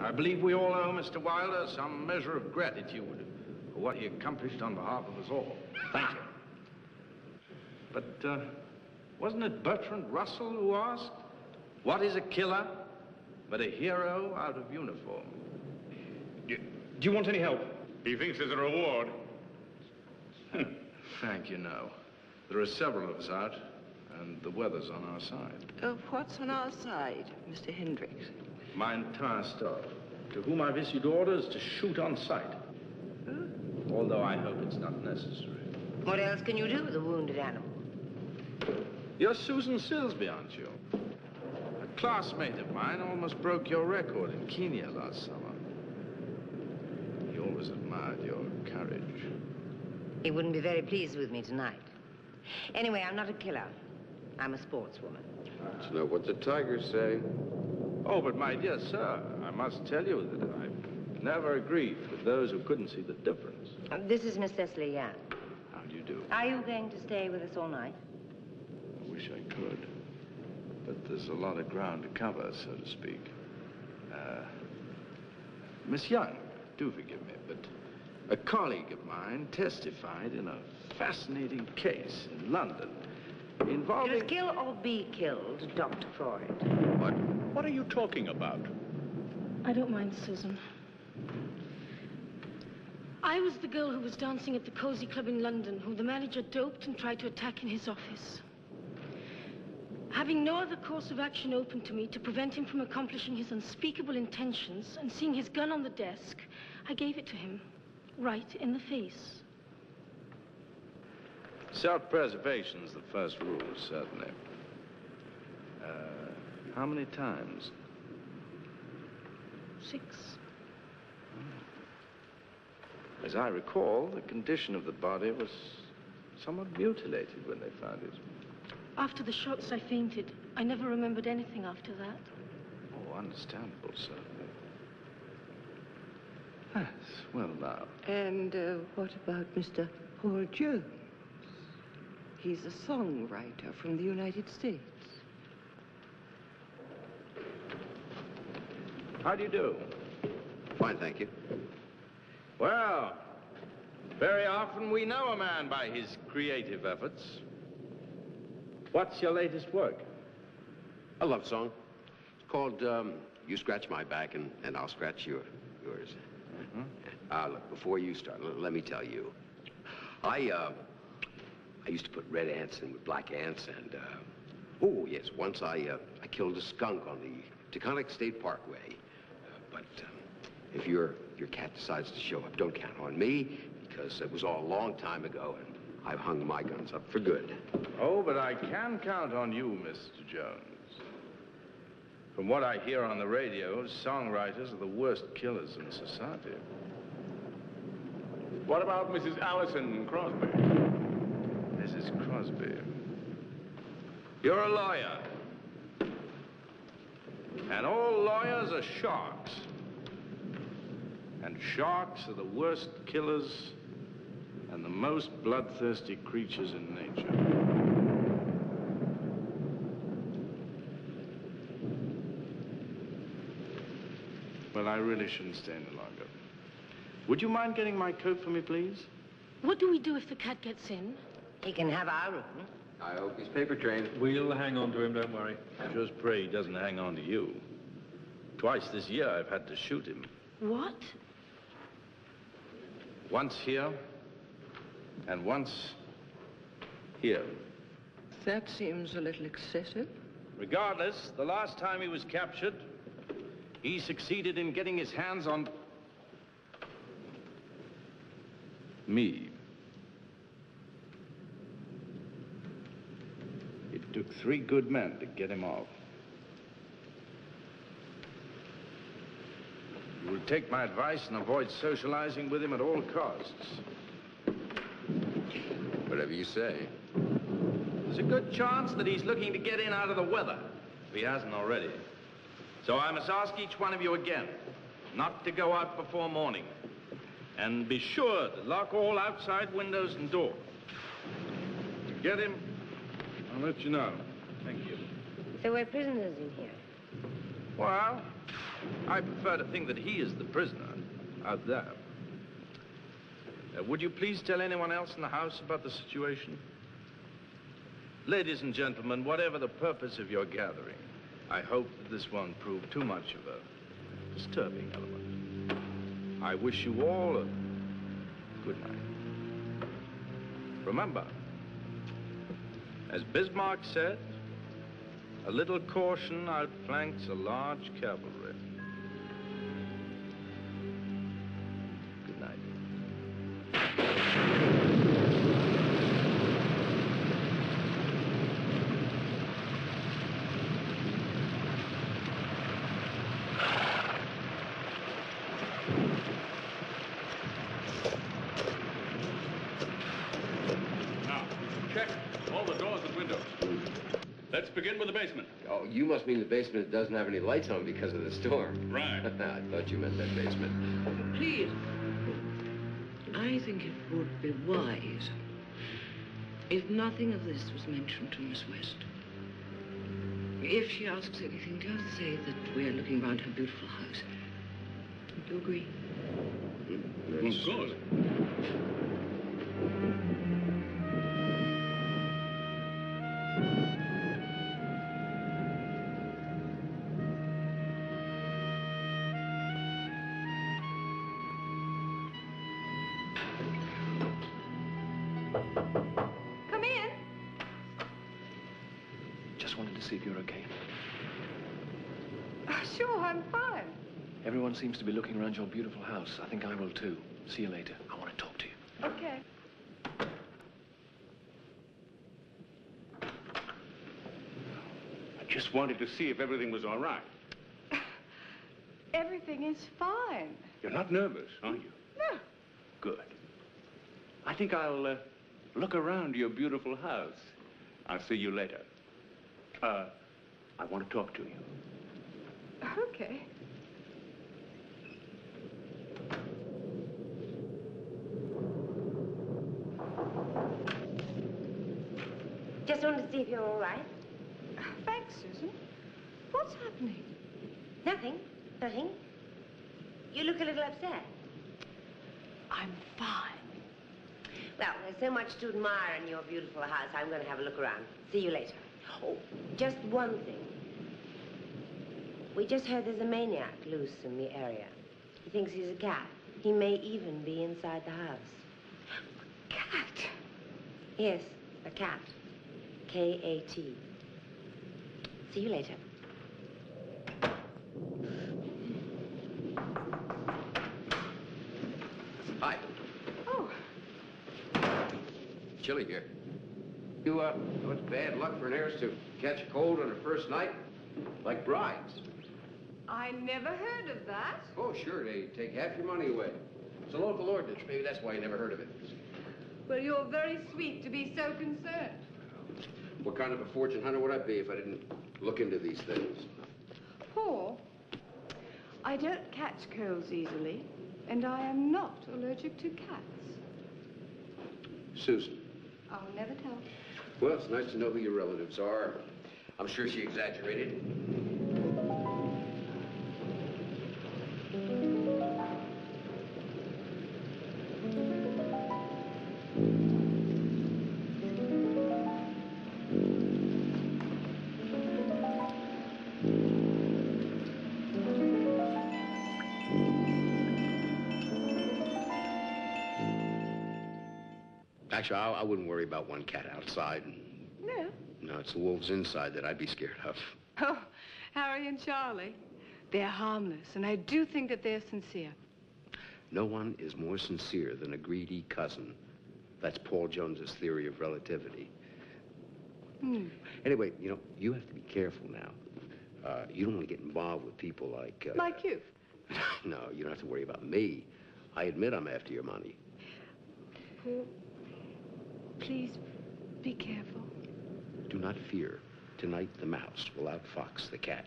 I believe we all owe Mr. Wilder some measure of gratitude for what he accomplished on behalf of us all. Thank you. But wasn't it Bertrand Russell who asked, what is a killer but a hero out of uniform? Do you want any help? He thinks there's a reward. Frank, you know, there are several of us out, and the weather's on our side. What's on our side, Mr. Hendricks? My entire staff, to whom I've issued orders to shoot on sight. Although I hope it's not necessary. What else can you do with a wounded animal? You're Susan Silsby, aren't you? A classmate of mine almost broke your record in Kenya last summer. He always admired your courage. He wouldn't be very pleased with me tonight. Anyway, I'm not a killer. I'm a sportswoman. That's not what the tigers say. Oh, but my dear sir, I must tell you that I've never agreed with those who couldn't see the difference. This is Miss Cecily Yan. How do you do? Are you going to stay with us all night? I wish I could. But there's a lot of ground to cover, so to speak. Miss Young, do forgive me, but a colleague of mine testified in a fascinating case in London involving... Just kill or be killed, Dr. Freud. What are you talking about? I don't mind, Susan. I was the girl who was dancing at the Cozy Club in London, who the manager doped and tried to attack in his office. Having no other course of action open to me to prevent him from accomplishing his unspeakable intentions and seeing his gun on the desk, I gave it to him, right in the face. Self-preservation's the first rule, certainly. How many times? 6. As I recall, the condition of the body was somewhat mutilated when they found it. After the shots, I fainted. I never remembered anything after that. Oh, understandable, certainly. Yes, well now. And what about Mr. Paul Jones? He's a songwriter from the United States. How do you do? Fine, thank you. Well, very often we know a man by his creative efforts. What's your latest work? A love song. It's called You Scratch My Back and I'll Scratch Yours. Look, before you start, let me tell you. I used to put red ants in with black ants, and, oh, yes, once I killed a skunk on the Taconic State Parkway. But if your cat decides to show up, don't count on me, because it was all a long time ago, and I've hung my guns up for good. Oh, but I can count on you, Mr. Jones. From what I hear on the radio, songwriters are the worst killers in society. What about Mrs. Allison Crosby? Mrs. Crosby. You're a lawyer. And all lawyers are sharks. And sharks are the worst killers and the most bloodthirsty creatures in nature. Well, I really shouldn't stay any longer. Would you mind getting my coat for me, please? What do we do if the cat gets in? He can have our room. I hope he's paper trained. We'll hang on to him, don't worry. Just pray he doesn't hang on to you. Twice this year I've had to shoot him. What? Once here, and once here. That seems a little excessive. Regardless, the last time he was captured, he succeeded in getting his hands on me. It took 3 good men to get him off. You will take my advice and avoid socializing with him at all costs. Whatever you say. There's a good chance that he's looking to get in out of the weather, if he hasn't already. So I must ask each one of you again, not to go out before morning. And be sure to lock all outside windows and doors. To get him, I'll let you know. Thank you. So we're prisoners in here. Well, I prefer to think that he is the prisoner out there. Would you please tell anyone else in the house about the situation? Ladies and gentlemen, whatever the purpose of your gathering, I hope that this won't prove too much of a disturbing element. I wish you all a good night. Remember, as Bismarck said, a little caution outflanks a large cavalry. Good night. Now, check all the doors and windows. Let's begin with the basement. Oh, you must mean the basement doesn't have any lights on because of the storm. Right. I thought you meant that basement. Please, I think it would be wise if nothing of this was mentioned to Miss West. If she asks anything, just say that we're looking round her beautiful house. Do you agree? Of course. Come in. Just wanted to see if you're okay. Sure, I'm fine. Everyone seems to be looking around your beautiful house. I think I will too. See you later. I want to talk to you. Okay. I just wanted to see if everything was all right. Everything is fine. You're not nervous, are you? No. Good. I think I'll look around your beautiful house. I'll see you later. I want to talk to you. Okay. Just wanted to see if you're all right. Thanks, Susan. What's happening? Nothing. Nothing. You look a little upset. I'm fine. Well, there's so much to admire in your beautiful house. I'm going to have a look around. See you later. Oh, just one thing. We just heard there's a maniac loose in the area. He thinks he's a cat. He may even be inside the house. Cat. Yes, a cat. K-A-T. See you later. Hi. Oh, Chilly here. You, it's bad luck for an heiress to catch a cold on her first night? Like brides. I never heard of that. Oh, sure, they take half your money away. It's a local ordinance. Maybe that's why you never heard of it. Well, you're very sweet to be so concerned. What kind of a fortune hunter would I be if I didn't look into these things? Paul, I don't catch colds easily, and I am not allergic to cats. Susan. I'll never tell. Well, it's nice to know who your relatives are. I'm sure she exaggerated. Actually, I wouldn't worry about one cat outside. No. No, it's the wolves inside that I'd be scared of. Oh, Harry and Charlie. They're harmless, and I do think that they're sincere. No one is more sincere than a greedy cousin. That's Paul Jones's theory of relativity. Anyway, you know, you have to be careful now. You don't want to get involved with people like... Like you. No, you don't have to worry about me. I admit I'm after your money. Paul, please be careful. Do not fear. Tonight the mouse will outfox the cat.